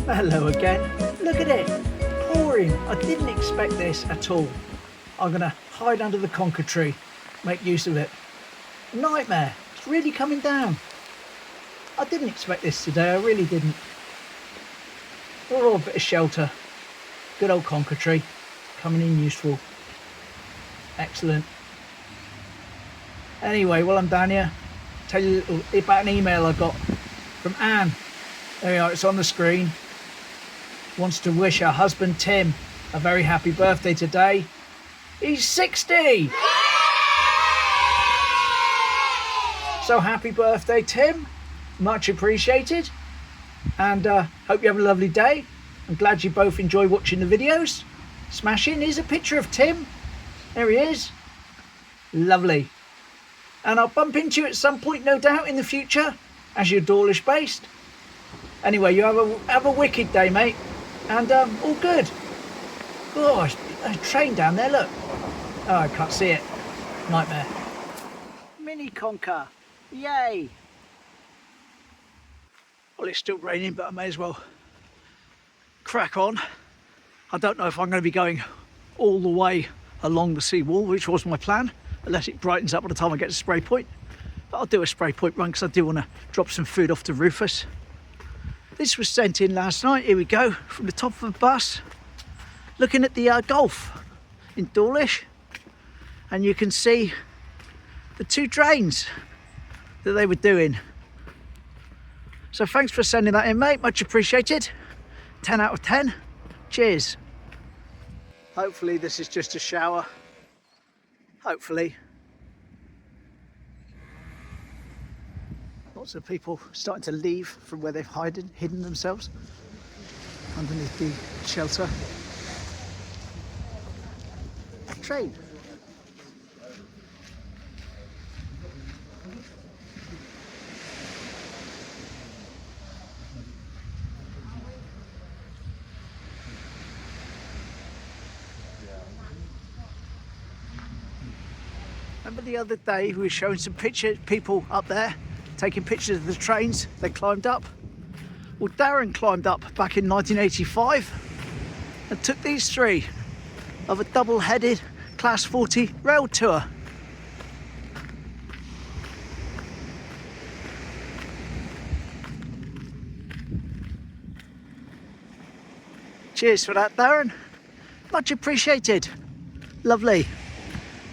Hello again. Look at it, pouring. I didn't expect this at all. I'm gonna hide under the conker tree, make use of it. Nightmare, it's really coming down. I didn't expect this today, I really didn't. Oh, a bit of shelter. Good old conker tree, coming in useful. Excellent. Anyway, while I'm down here, tell you a little about an email I got from Anne. There we are, it's on the screen. Wants to wish her husband Tim a very happy birthday today. He's 60! So happy birthday, Tim. Much appreciated. And hope you have a lovely day. I'm glad you both enjoy watching the videos. Smashing. Here's a picture of Tim. There he is. Lovely. And I'll bump into you at some point, no doubt, in the future, as you're Dawlish based. Anyway, you have a wicked day, mate. And all good. Oh, a train down there, look. Oh, I can't see it. Nightmare. Mini conker. Yay. Well, it's still raining, but I may as well crack on. I don't know if I'm going to be going all the way along the seawall, which was my plan, unless it brightens up by the time I get to spray point. But I'll do a spray point run because I do want to drop some food off to Rufus. This was sent in last night. Here we go, from the top of the bus, looking at the golf in Dawlish, and you can see the two drains that they were doing. So thanks for sending that in, mate, much appreciated. 10 out of 10. Cheers. Hopefully this is just a shower. Hopefully. Lots of people starting to leave from where they've hidden themselves underneath the shelter. Train. Remember the other day we were showing some people up there taking pictures of the trains they climbed up? Well, Darren climbed up back in 1985 and took these three of a double-headed Class 40 rail tour. Cheers for that, Darren. Much appreciated. Lovely.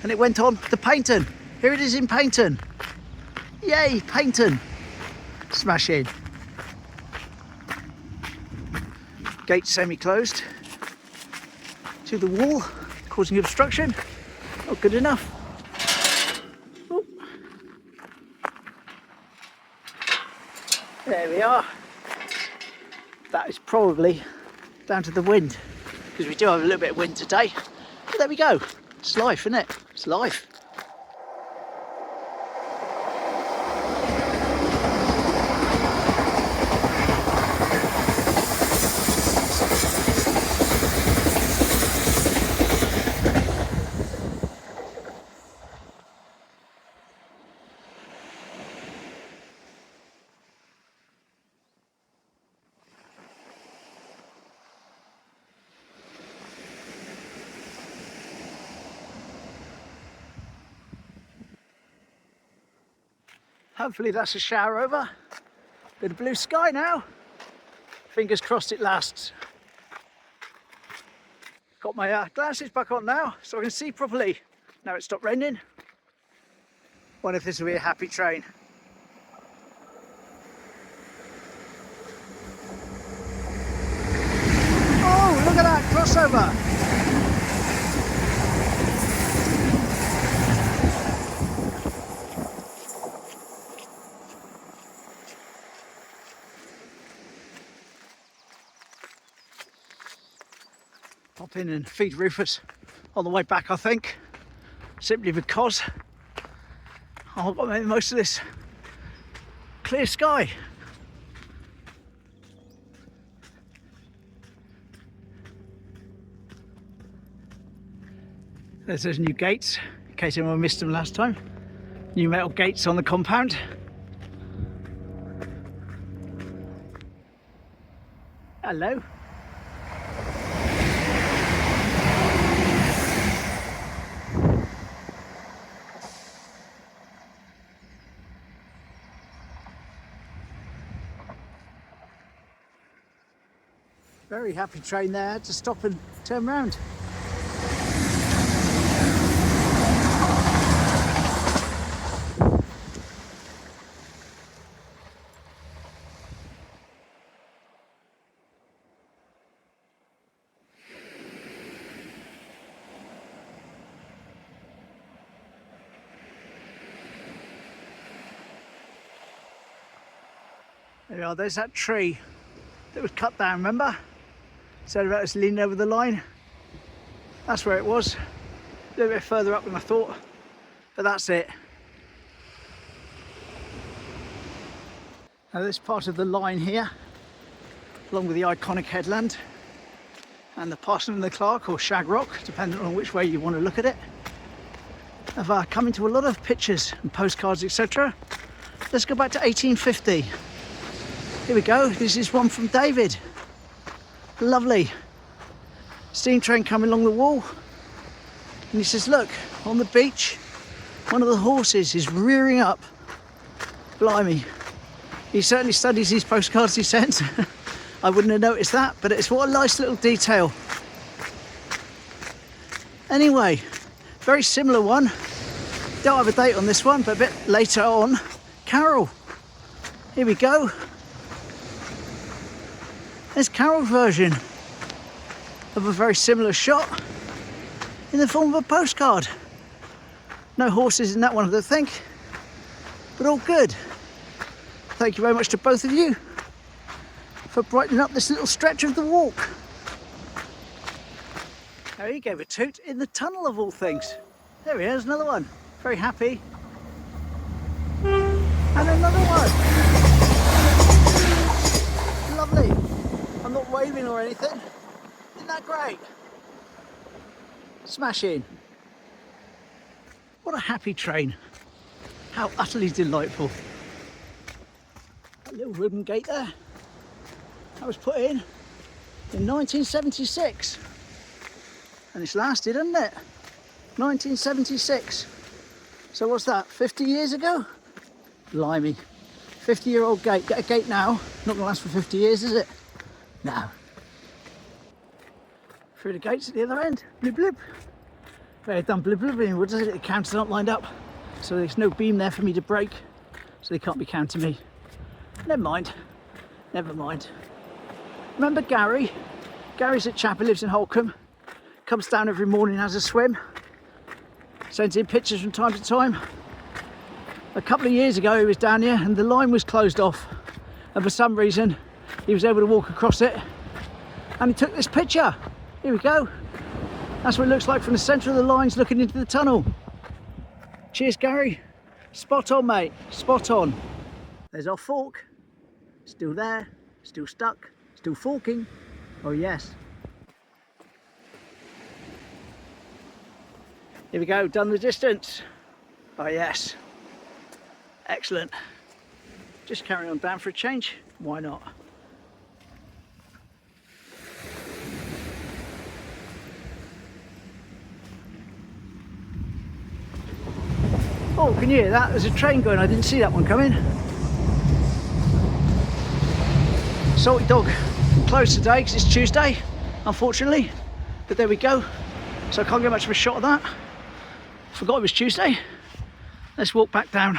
And it went on to Paynton. Here it is in Paynton. Yay, Paynton. Smashing. Gate semi-closed to the wall, causing obstruction. Not good enough. Oh. There we are. That is probably down to the wind, because we do have a little bit of wind today. But there we go. It's life, isn't it? It's life. Hopefully that's a shower over. Bit of blue sky now. Fingers crossed it lasts. Got my glasses back on now so I can see properly. Now it's stopped raining. Wonder if this will be a happy train. Oh, look at that crossover. Pop in and feed Rufus on the way back, I think, simply because I've got to make the most of this clear sky. There's those new gates, in case anyone missed them last time. New metal gates on the compound. Hello. Very happy train there to stop and turn round. There we are, there's that tree that was cut down, remember? Said about us leaning over the line. That's where it was. A little bit further up than I thought, but that's it. Now this part of the line here, along with the iconic headland and the Parson and the Clark, or Shag Rock, depending on which way you want to look at it, have come into a lot of pictures and postcards, etc. Let's go back to 1850. Here we go, this is one from David. Lovely. Steam train coming along the wall. And he says, look, on the beach, one of the horses is rearing up. Blimey. He certainly studies these postcards he sends. I wouldn't have noticed that, but it's what a nice little detail. Anyway, very similar one. Don't have a date on this one, but a bit later on. Carol. Here we go. There's Carol's version of a very similar shot in the form of a postcard. No horses in that one, I don't think, but all good. Thank you very much to both of you for brightening up this little stretch of the walk. Now he gave a toot in the tunnel of all things. There he is, another one. Very happy. And another one. Lovely. I'm not waving or anything. Isn't that great? Smashing. What a happy train. How utterly delightful. That little wooden gate there, that was put in 1976. And it's lasted, hasn't it? 1976. So what's that, 50 years ago? Blimey. 50-year-old gate. Get a gate now, not going to last for 50 years, is it? No. Through the gates at the other end. Blip blip. Very done blip blip in wood, does it? The counters aren't lined up. So there's no beam there for me to break. So they can't be counting me. Never mind. Never mind. Remember Gary? Gary's a chap who lives in Holcombe. Comes down every morning, has a swim. Sends in pictures from time to time. A couple of years ago he was down here and the line was closed off. And for some reason he was able to walk across it. And he took this picture. Here we go. That's what it looks like from the centre of the lines looking into the tunnel. Cheers, Gary. Spot on, mate. Spot on. There's our fork. Still there. Still stuck. Still forking. Oh, yes. Here we go. Done the distance. Oh, yes. Excellent. Just carry on down for a change. Why not? Oh, can you hear that? There's a train going. I didn't see that one coming. Salty Dog closed today because it's Tuesday, unfortunately. But there we go. So I can't get much of a shot of that. Forgot it was Tuesday. Let's walk back down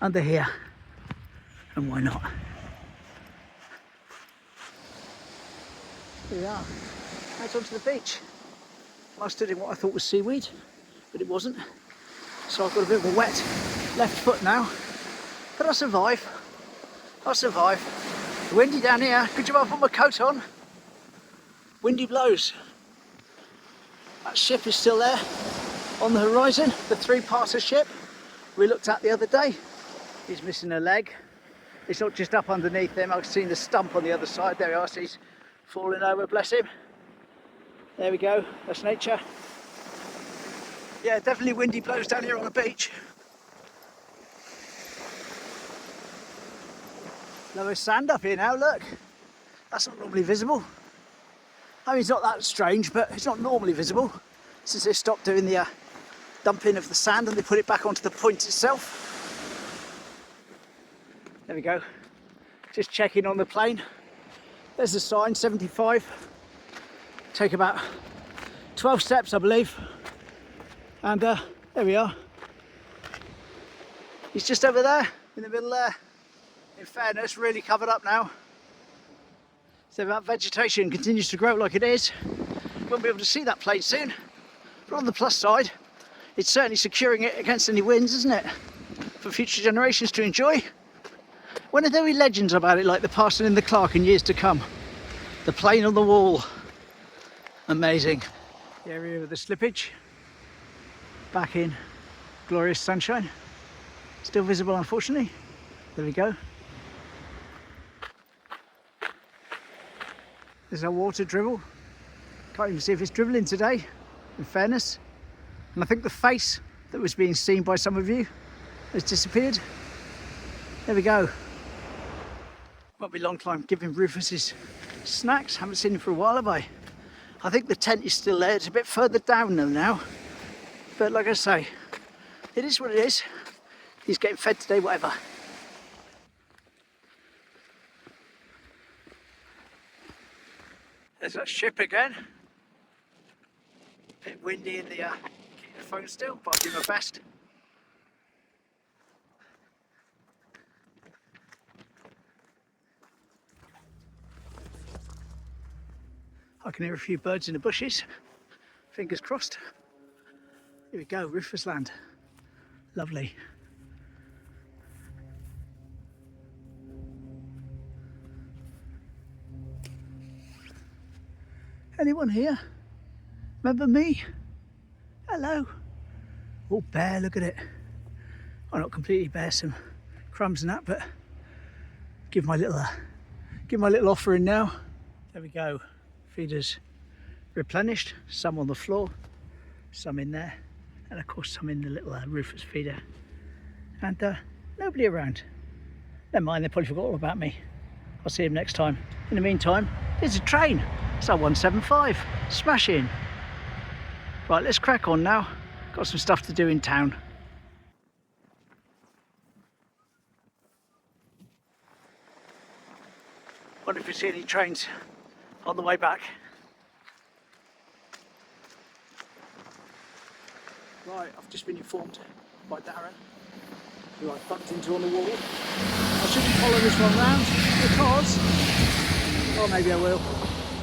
under here. And why not? Here we are. Out onto the beach. I stood in what I thought was seaweed, but it wasn't. So I've got a bit of a wet left foot now. But I'll survive. I'll survive. Windy down here. Good job I put my coat on. Windy blows. That ship is still there on the horizon. The three-parter ship we looked at the other day. He's missing a leg. It's not just up underneath him. I've seen the stump on the other side. There he is. He's falling over, bless him. There we go, that's nature. Yeah, definitely windy blows down here on the beach. Lower sand up here now, look. That's not normally visible. I mean, it's not that strange, but it's not normally visible since they stopped doing the dumping of the sand and they put it back onto the point itself. There we go. Just checking on the plane. There's the sign, 75. Take about 12 steps, I believe. And there we are. He's just over there, in the middle there. In fairness, really covered up now. So that vegetation continues to grow like it is. Won't be able to see that plane soon. But on the plus side, it's certainly securing it against any winds, isn't it? For future generations to enjoy. When are there any legends about it, like the Parson and the Clark in years to come? The plane on the wall. Amazing. The area of the slippage. Back in glorious sunshine. Still visible, unfortunately. There we go. There's our water dribble. Can't even see if it's dribbling today, in fairness. And I think the face that was being seen by some of you has disappeared. There we go. Won't be a long time giving Rufus his snacks. Haven't seen him for a while, have I? I think the tent is still there. It's a bit further down now. But like I say, it is what it is. He's getting fed today, whatever. There's that ship again. A bit windy in the keep the phone still, but I'll do my best. I can hear a few birds in the bushes. Fingers crossed. Here we go, Rufus land. Lovely. Anyone here? Remember me? Hello. Oh, bare, look at it. Well, not completely bare, some crumbs and that, but give my little offering now. There we go. Feeders replenished, some on the floor, some in there, and of course some in the little Rufus feeder. And nobody around. Never mind, they probably forgot all about me. I'll see them next time. In the meantime, there's a train. It's our 175. Smashing. Right, let's crack on now. Got some stuff to do in town. Wonder if you see any trains on the way back. Right, I've just been informed by Darren, who I bumped into on the wall. I shouldn't follow this one round because, or maybe I will.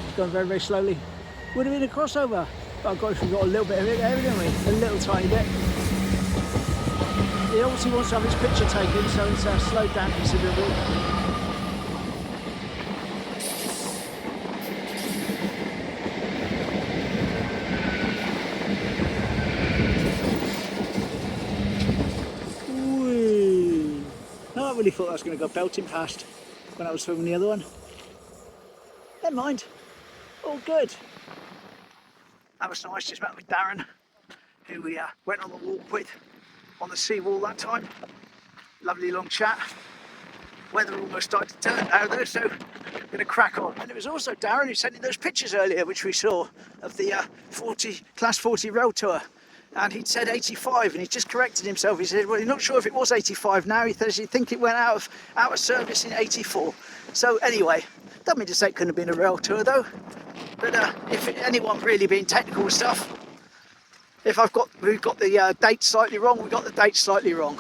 It's going very, very slowly. Would have been a crossover, but I've got a little bit of it there, haven't we? A little tiny bit. He obviously wants to have his picture taken, so it's slowed down considerably. I really thought I was going to go belting past when I was filming the other one. Never mind, all good. That was nice, just met with Darren, who we went on the walk with on the Seawall that time. Lovely long chat. Weather almost started to turn now though, so I'm going to crack on. And it was also Darren who sent in those pictures earlier, which we saw of the Class 40 rail tour. And he'd said 85, and he just corrected himself. He said, well, he's not sure if it was 85 now. He says he think it went out of service in 84. So anyway, don't mean to say it couldn't have been a rail tour though. But if anyone really being technical with stuff, if we've got the date slightly wrong, we got the date slightly wrong.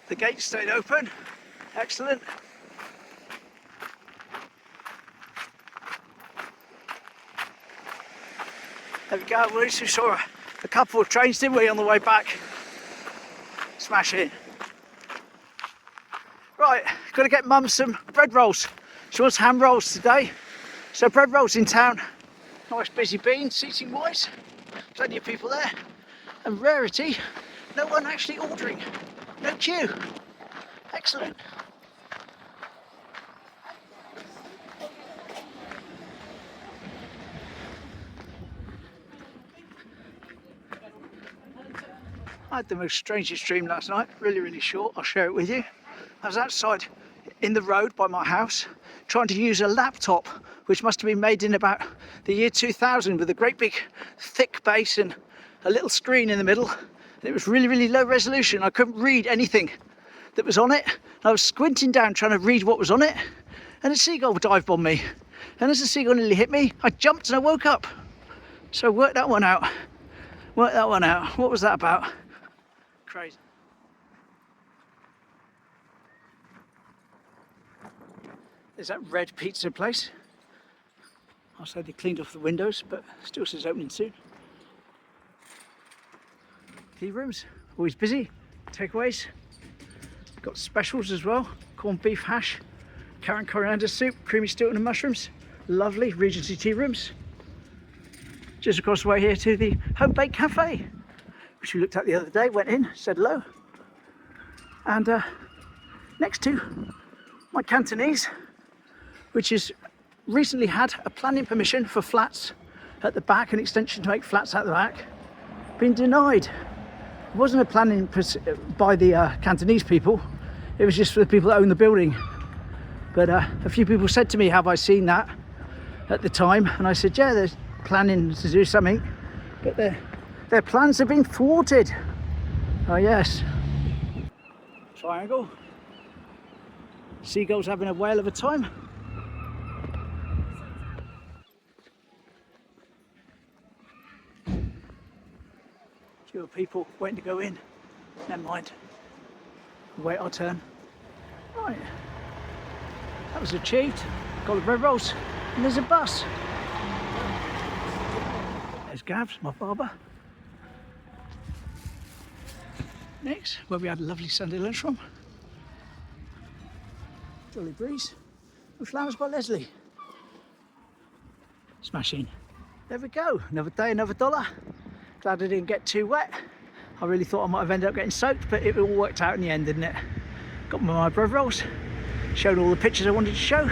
The gate stayed open. Excellent. There we go, we saw a couple of trains, didn't we, on the way back? Smash it. Right, got to get Mum some bread rolls. She wants ham rolls today. So bread rolls in town. Nice busy bean, seating wise. Plenty of people there. And rarity, no one actually ordering. No queue. Excellent. I had the most strangest dream last night, really short, I'll share it with you. I was outside in the road by my house trying to use a laptop which must have been made in about the year 2000 with a great big thick base and a little screen in the middle. And it was really low resolution. I couldn't read anything that was on it. I was squinting down trying to read what was on it, and a seagull dive bombed me. And as the seagull nearly hit me, I jumped and I woke up. So work that one out. Work that one out. What was that about? Crazy. There's that red pizza place. I'll say they cleaned off the windows, but still says opening soon. Tea rooms, always busy. Takeaways. Got specials as well. Corned beef hash, carrot and coriander soup, creamy Stilton and mushrooms. Lovely Regency tea rooms. Just across the way here to the Home Bake Cafe, which we looked at the other day, went in, said hello. And next to my Cantonese, which has recently had a planning permission for flats at the back, an extension to make flats at the back, been denied. It wasn't a planning by the Cantonese people, it was just for the people that own the building. But a few people said to me, have I seen that at the time? And I said, yeah, there's planning to do something, but their plans have been thwarted. Oh yes. Triangle. Seagulls having a whale of a time. Fewer people waiting to go in. Never mind. Wait our turn. Right. That was achieved. Got the bread rolls. And there's a bus. There's Gavs, my barber. Next, where we had a lovely Sunday lunch from. Jolly breeze. And flowers by Leslie. Smashing. There we go. Another day, another dollar. Glad I didn't get too wet. I really thought I might have ended up getting soaked, but it all worked out in the end, didn't it? Got my bread rolls, showed all the pictures I wanted to show,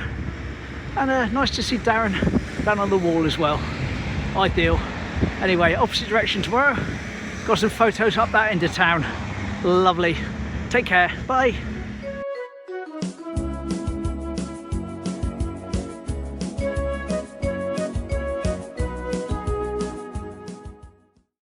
and nice to see Darren down on the wall as well. Ideal. Anyway, opposite direction tomorrow. Got some photos up that end of town. Lovely. Take care. Bye.